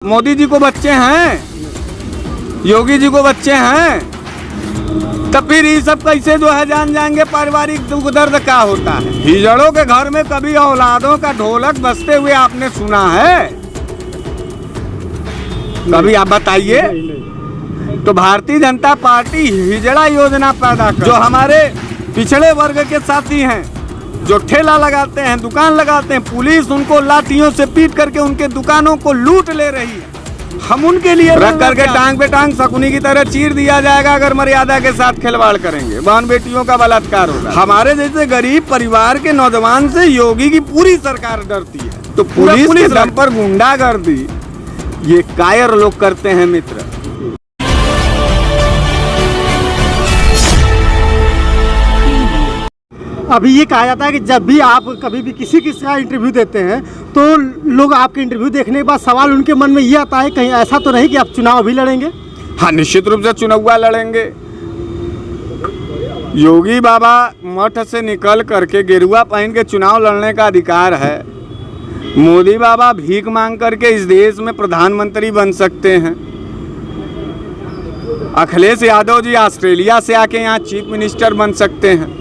मोदी जी को बच्चे हैं, योगी जी को बच्चे हैं, तब फिर ये सब कैसे जो है जान जाएंगे पारिवारिक दुख दर्द क्या होता है। हिजड़ों के घर में कभी औलादों का ढोलक बजते हुए आपने सुना है? कभी आप बताइए। तो भारतीय जनता पार्टी हिजड़ा योजना पैदा कर, जो हमारे पिछड़े वर्ग के साथी हैं, जो ठेला लगाते हैं, दुकान लगाते हैं, पुलिस उनको लाठियों से पीट करके उनके दुकानों को लूट ले रही है, हम उनके लिए रख करके टांग पे टांग शकुनी की तरह चीर दिया जाएगा अगर मर्यादा के साथ खिलवाड़ करेंगे। बहन बेटियों का बलात्कार होगा। हमारे जैसे गरीब परिवार के नौजवान से योगी की पूरी सरकार डरती है। तो पुलिस के दम पर गुंडागर्दी ये कायर लोग करते हैं मित्र। अभी ये कहा जाता है कि जब भी आप कभी भी किसी का इंटरव्यू देते हैं तो लोग आपके इंटरव्यू देखने के बाद सवाल उनके मन में ये आता है कहीं ऐसा तो नहीं कि आप चुनाव भी लड़ेंगे? हाँ, निश्चित रूप से चुनाव लड़ेंगे। योगी बाबा मठ से निकल करके गेरुआ पहन के चुनाव लड़ने का अधिकार है। मोदी बाबा भीख मांग करके इस देश में प्रधानमंत्री बन सकते हैं। अखिलेश यादव जी ऑस्ट्रेलिया से आके यहाँ चीफ मिनिस्टर बन सकते हैं।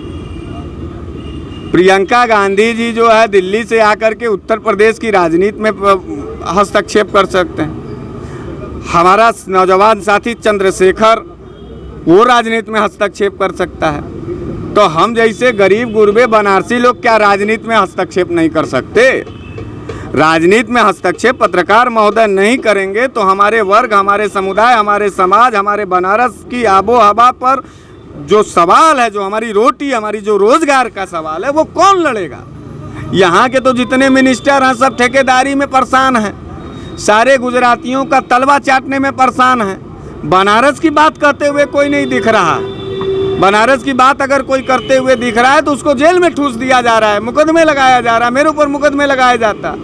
प्रियंका गांधी जी जो है दिल्ली से आकर के उत्तर प्रदेश की राजनीति में हस्तक्षेप कर सकते हैं। हमारा नौजवान साथी चंद्रशेखर वो राजनीति में हस्तक्षेप कर सकता है। तो हम जैसे गरीब गुरबे बनारसी लोग क्या राजनीति में हस्तक्षेप नहीं कर सकते? राजनीति में हस्तक्षेप पत्रकार महोदय नहीं करेंगे तो हमारे वर्ग, हमारे समुदाय, हमारे समाज, हमारे बनारस की आबो हवा पर जो सवाल है, जो हमारी रोटी, हमारी जो रोजगार का सवाल है, वो कौन लड़ेगा? यहाँ के तो जितने मिनिस्टर हैं सब ठेकेदारी में परेशान हैं, सारे गुजरातियों का तलवा चाटने में परेशान हैं। बनारस की बात करते हुए कोई नहीं दिख रहा। बनारस की बात अगर कोई करते हुए दिख रहा है तो उसको जेल में ठूस दिया जा रहा है, मुकदमे लगाया जा रहा है, मेरे ऊपर मुकदमे लगाया जाता।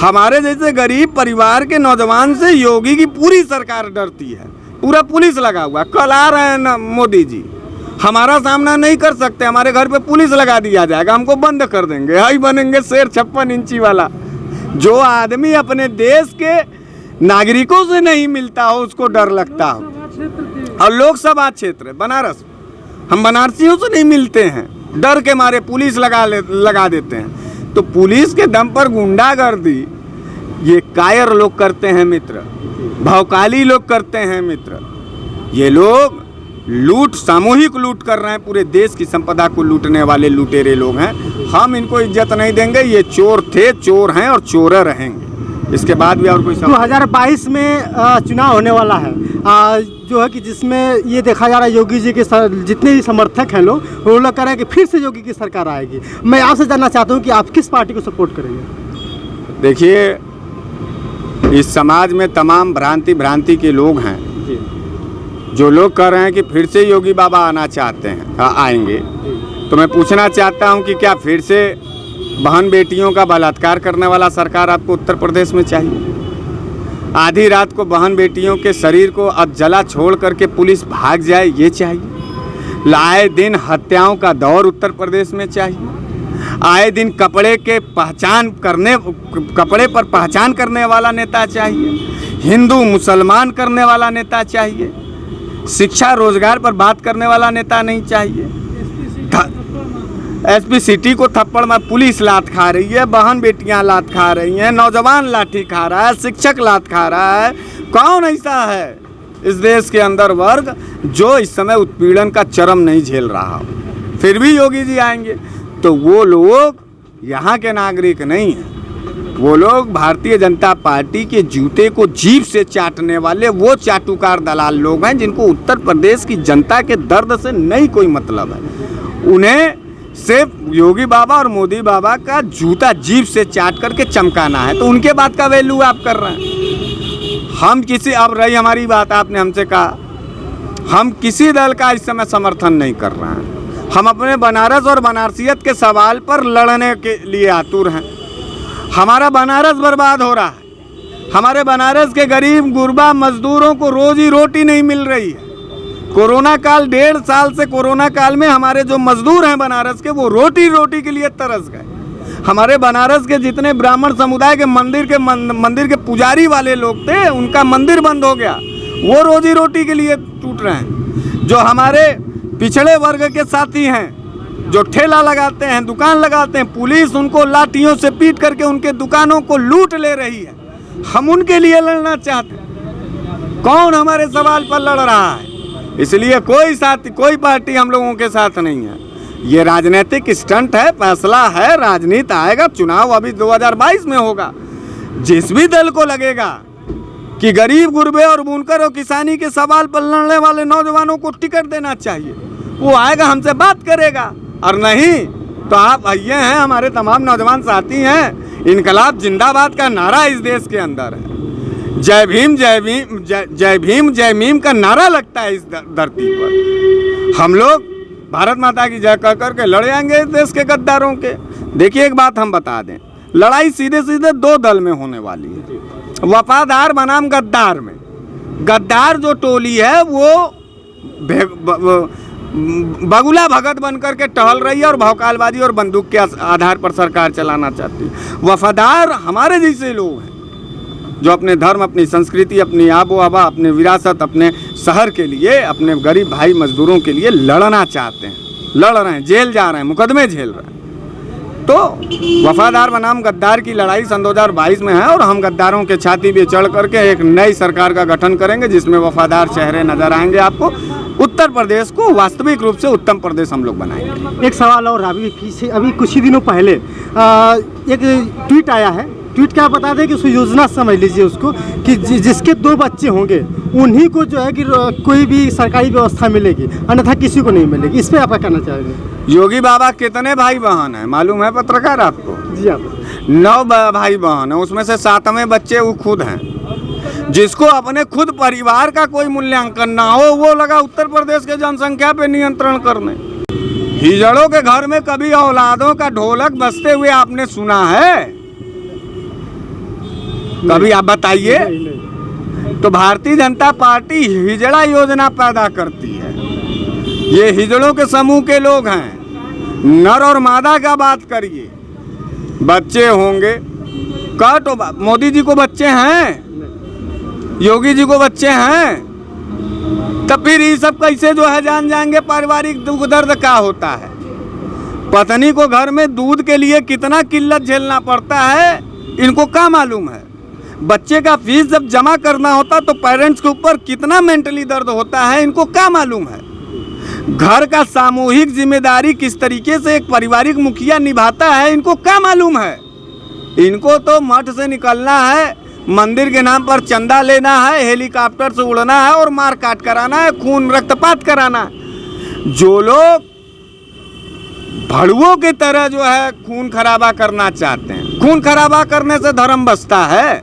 हमारे जैसे गरीब परिवार के नौजवान से योगी की पूरी सरकार डरती है। पूरा पुलिस लगा हुआ। कल आ रहे हैं ना मोदी जी, हमारा सामना नहीं कर सकते, हमारे घर पे पुलिस लगा दिया जाएगा, हमको बंद कर देंगे। हाई बनेंगे शेर 56 इंची वाला। जो आदमी अपने देश के नागरिकों से नहीं मिलता हो उसको डर लगता हो। और लोकसभा क्षेत्र बनारस, हम बनारसियों से नहीं मिलते हैं, डर के मारे पुलिस लगा देते हैं। तो पुलिस के दम पर गुंडागर्दी ये कायर लोग करते हैं मित्र, भौकाली लोग करते हैं मित्र। ये लोग लूट, सामूहिक लूट कर रहे हैं, पूरे देश की संपदा को लूटने वाले लुटेरे लोग हैं। हम इनको इज्जत नहीं देंगे। ये चोर थे, चोर हैं और चोर रहेंगे। इसके बाद भी और कोई 2022 में चुनाव होने वाला है जो है कि जिसमें ये देखा जा रहा है योगी जी के जितने भी समर्थक हैं लोग, वो लोग कह रहे हैं कि फिर से योगी की सरकार आएगी। मैं आपसे जानना चाहता हूँ कि आप किस पार्टी को सपोर्ट करेंगे? देखिए, इस समाज में तमाम भ्रांति के लोग हैं जो लोग कह रहे हैं कि फिर से योगी बाबा आना चाहते हैं, आएंगे। तो मैं पूछना चाहता हूं कि क्या फिर से बहन बेटियों का बलात्कार करने वाला सरकार आपको उत्तर प्रदेश में चाहिए? आधी रात को बहन बेटियों के शरीर को जला छोड़ करके पुलिस भाग जाए, ये चाहिए? आए दिन हत्याओं का दौर उत्तर प्रदेश में चाहिए? आए दिन कपड़े पर पहचान करने वाला नेता चाहिए? हिंदू मुसलमान करने वाला नेता चाहिए? शिक्षा रोजगार पर बात करने वाला नेता नहीं चाहिए? एसपी सिटी को थप्पड़ में पुलिस लात खा रही है, बहन बेटियां लात खा रही हैं, नौजवान लाठी खा रहा है, शिक्षक लात खा रहा है। कौन ऐसा है इस देश के अंदर वर्ग जो इस समय उत्पीड़न का चरम नहीं झेल रहा हो? फिर भी योगी जी आएंगे। तो वो लोग यहाँ के नागरिक नहीं हैं, वो लोग भारतीय जनता पार्टी के जूते को जीभ से चाटने वाले वो चाटुकार दलाल लोग हैं जिनको उत्तर प्रदेश की जनता के दर्द से नहीं कोई मतलब है। उन्हें सिर्फ योगी बाबा और मोदी बाबा का जूता जीभ से चाट करके चमकाना है। तो उनके बात का वैल्यू आप कर रहे हैं। हम किसी, अब रही हमारी बात, आपने हमसे कहा, हम किसी दल का इस समय समर्थन नहीं कर रहे हैं। हम अपने बनारस और बनारसियत के सवाल पर लड़ने के लिए आतुर हैं। हमारा बनारस बर्बाद हो रहा है। हमारे बनारस के गरीब गुरबा मजदूरों को रोजी रोटी नहीं मिल रही है। कोरोना काल, 1.5 साल से कोरोना काल में हमारे जो मजदूर हैं बनारस के, वो रोटी के लिए तरस गए। हमारे बनारस के जितने ब्राह्मण समुदाय के मंदिर के पुजारी वाले लोग थे, उनका मंदिर बंद हो गया, वो रोजी रोटी के लिए टूट रहे हैं। जो हमारे पिछड़े वर्ग के साथी हैं, जो ठेला लगाते हैं, दुकान लगाते हैं, पुलिस उनको लाठियों से पीट करके उनके दुकानों को लूट ले रही है। हम उनके लिए लड़ना चाहते हैं। कौन हमारे सवाल पर लड़ रहा है? इसलिए कोई पार्टी हम लोगों के साथ नहीं है। ये राजनीतिक स्टंट है, फैसला है, राजनीति आएगा, चुनाव अभी 2022 में होगा। जिस भी दल को लगेगा कि गरीब गुरबे और बुनकर और किसानी के सवाल पर लड़ने वाले नौजवानों को टिकट देना चाहिए, वो आएगा, हमसे बात करेगा। और नहीं तो आप आइए हैं, हमारे तमाम नौजवान साथी हैं, इनकलाब जिंदाबाद का नारा इस देश के अंदर है। जय भीम जय भीम जय भीम जय मीम का नारा लगता है इस धरती पर। हम लोग भारत माता की जय कह करके लड़ जाएंगे इस देश के गद्दारों के। देखिए एक बात हम बता दें, लड़ाई सीधे सीधे दो दल में होने वाली है, वफादार बनाम गद्दार में। गद्दार जो टोली है वो बगुला भगत बन करके टहल रही है और भौकालबाजी और बंदूक के आधार पर सरकार चलाना चाहती है। वफादार हमारे जैसे लोग हैं जो अपने धर्म, अपनी संस्कृति, अपनी आबो हवा, अपने विरासत, अपने शहर के लिए, अपने गरीब भाई मजदूरों के लिए लड़ना चाहते हैं, लड़ रहे हैं, जेल जा रहे हैं, मुकदमे झेल रहे हैं। तो वफादार बनाम गद्दार की लड़ाई सन 2022 में है और हम गद्दारों के छाती पे चढ़ करके एक नई सरकार का गठन करेंगे जिसमें वफादार चेहरे नजर आएंगे आपको। उत्तर प्रदेश को वास्तविक रूप से उत्तम प्रदेश हम लोग बनाएंगे। एक सवाल और, अभी कुछ ही दिनों पहले एक ट्वीट आया है। ट्वीट क्या बता दें कि उस योजना समझ लीजिए उसको कि जिसके 2 बच्चे होंगे उन्हीं को जो है कि कोई भी सरकारी व्यवस्था मिलेगी, अन्यथा किसी को नहीं मिलेगी। इस पर आप क्या कहना चाहेंगे? योगी बाबा कितने भाई बहन हैं मालूम है पत्रकार आपको? जी आप 9 भाई बहन है, उसमें से 7वें बच्चे वो खुद हैं। जिसको अपने खुद परिवार का कोई मूल्यांकन ना हो, वो लगा उत्तर प्रदेश के जनसंख्या पे नियंत्रण करने। हिजड़ों के घर में कभी औलादों का ढोलक बजते हुए आपने सुना है? कभी आप बताइए। तो भारतीय जनता पार्टी हिजड़ा योजना पैदा करती है। ये हिजड़ों के समूह के लोग हैं। नर और मादा का बात करिए, बच्चे होंगे। तो मोदी जी को बच्चे हैं, योगी जी को बच्चे हैं, तब फिर ये सब कैसे जो है जान जाएंगे पारिवारिक दुख दर्द क्या होता है। पत्नी को घर में दूध के लिए कितना किल्लत झेलना पड़ता है इनको क्या मालूम है। बच्चे का फीस जब जमा करना होता तो पेरेंट्स के ऊपर कितना मेंटली दर्द होता है इनको क्या मालूम है। घर का सामूहिक जिम्मेदारी किस तरीके से एक पारिवारिक मुखिया निभाता है इनको क्या मालूम है। इनको तो मठ से निकलना है, मंदिर के नाम पर चंदा लेना है, हेलीकॉप्टर से उड़ना है और मार काट कराना है, खून रक्तपात कराना है। जो लोग भड़ुओं की तरह जो है खून खराबा करना चाहते हैं, खून खराबा करने से धर्म बचता है।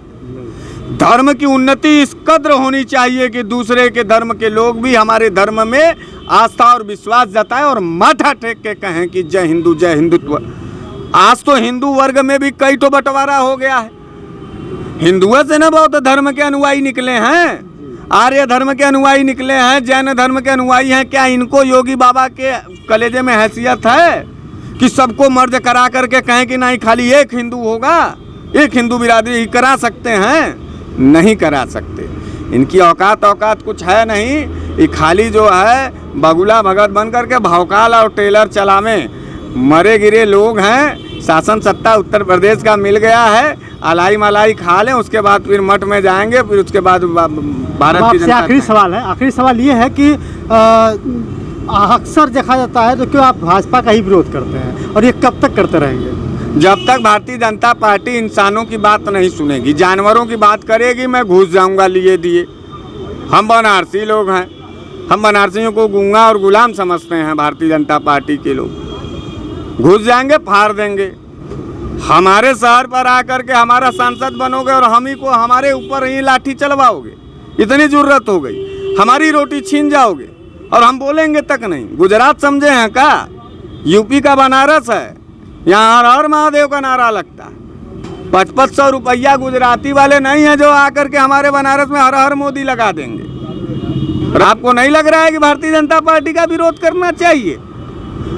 धर्म की उन्नति इस कद्र होनी चाहिए कि दूसरे के धर्म के लोग भी हमारे धर्म में आस्था और विश्वास जताएं और माथा टेक के कहें कि जय हिंदू जय हिंदुत्व। आज तो हिंदू वर्ग में भी कई तो बंटवारा हो गया है। हिंदुओं से न बौद्ध धर्म के अनुयायी निकले हैं, आर्य धर्म के अनुयायी निकले हैं, जैन धर्म के अनुयायी हैं। क्या इनको योगी बाबा के कलेजे में हैसियत है कि सबको मर्ज करा करके कहें कि नहीं खाली एक हिंदू होगा, एक हिंदू बिरादरी ही करा सकते हैं? नहीं करा सकते। इनकी औकात कुछ है नहीं। ये खाली जो है बगुला भगत बन करके भौकाल और टेलर चलावे मरे गिरे लोग हैं। शासन सत्ता उत्तर प्रदेश का मिल गया है, अलाई मलाई खा लें, उसके बाद फिर मठ में जाएंगे, फिर उसके बाद भारत की जनता। आखिरी सवाल ये है कि अक्सर देखा जाता है तो क्यों आप भाजपा का ही विरोध करते हैं और ये कब तक करते रहेंगे? जब तक भारतीय जनता पार्टी इंसानों की बात नहीं सुनेगी, जानवरों की बात करेगी, मैं घुस जाऊंगा लिए दिए। हम बनारसी लोग हैं, हम बनारसियों को गूंगा और गुलाम समझते हैं। भारतीय जनता पार्टी के लोग घुस जाएंगे, फाड़ देंगे। हमारे शहर पर आकर के हमारा सांसद बनोगे और हम ही को हमारे ऊपर ही लाठी चलवाओगे, इतनी जरूरत हो गई। हमारी रोटी छीन जाओगे और हम बोलेंगे तक नहीं। गुजरात समझे हैं क्या? यूपी का बनारस है, यहाँ हर हर महादेव का नारा लगता है। 500 रुपया गुजराती वाले नहीं है जो आकर के हमारे बनारस में हर हर मोदी लगा देंगे। और आपको नहीं लग रहा है कि भारतीय जनता पार्टी का विरोध करना चाहिए?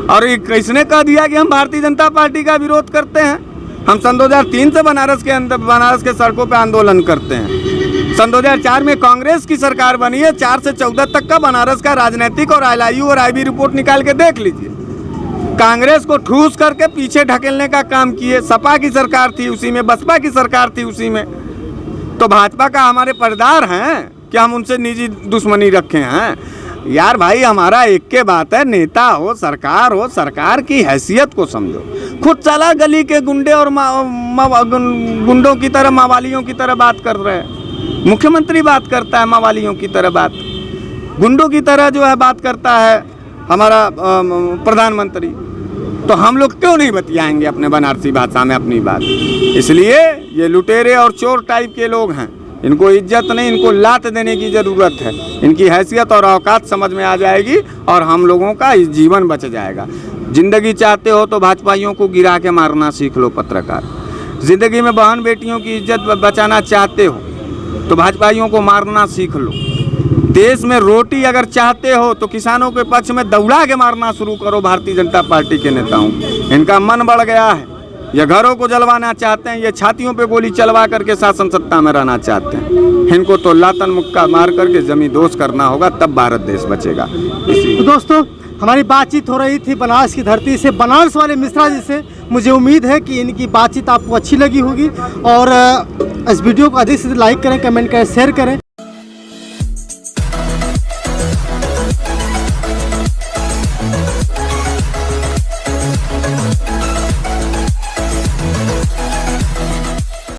और ये किसने कह दिया कि हम भारतीय जनता पार्टी का विरोध करते हैं? हम सन 2003 से बनारस के सड़कों पे आंदोलन करते हैं। सन 2004 में कांग्रेस की सरकार बनी है, 4 से 14 तक का बनारस का राजनीतिक और LIU और IB रिपोर्ट निकाल के देख लीजिए। कांग्रेस को ठूस करके पीछे ढकेलने का काम किए। सपा की सरकार थी उसी में, बसपा की सरकार थी उसी में। तो भाजपा का हमारे पर्दार हैं कि हम उनसे निजी दुश्मनी रखे हैं? यार भाई, हमारा एक के बात है, नेता हो सरकार की हैसियत को समझो। खुद चला गली के गुंडे और गुंडों की तरह, मावालियों की तरह बात कर रहे हैं। मुख्यमंत्री बात करता है मावालियों की तरह बात, गुंडों की तरह जो है बात करता है हमारा प्रधानमंत्री। तो हम लोग क्यों नहीं बतियाएंगे अपने बनारसी भाषा में अपनी बात? इसलिए ये लुटेरे और चोर टाइप के लोग हैं, इनको इज्जत नहीं, इनको लात देने की ज़रूरत है। इनकी हैसियत और औकात समझ में आ जाएगी और हम लोगों का इस जीवन बच जाएगा। ज़िंदगी चाहते हो तो भाजपाइयों को गिरा के मारना सीख लो पत्रकार। ज़िंदगी में बहन बेटियों की इज्जत बचाना चाहते हो तो भाजपाइयों को मारना सीख लो। देश में रोटी अगर चाहते हो तो किसानों के पक्ष में दौड़ा के मारना शुरू करो भारतीय जनता पार्टी के नेताओं। इनका मन बढ़ गया है, ये घरों को जलवाना चाहते हैं, ये छातियों पे गोली चलवा करके शासन सत्ता में रहना चाहते हैं। इनको तो लातन मुक्का मार करके जमींदोज करना होगा, तब भारत देश बचेगा। तो दोस्तों, हमारी बातचीत हो रही थी बनारस की धरती से, बनारस वाले मिश्रा जी से। मुझे उम्मीद है कि इनकी बातचीत आपको अच्छी लगी होगी और इस वीडियो को अधिक से लाइक करें, कमेंट करें, शेयर करें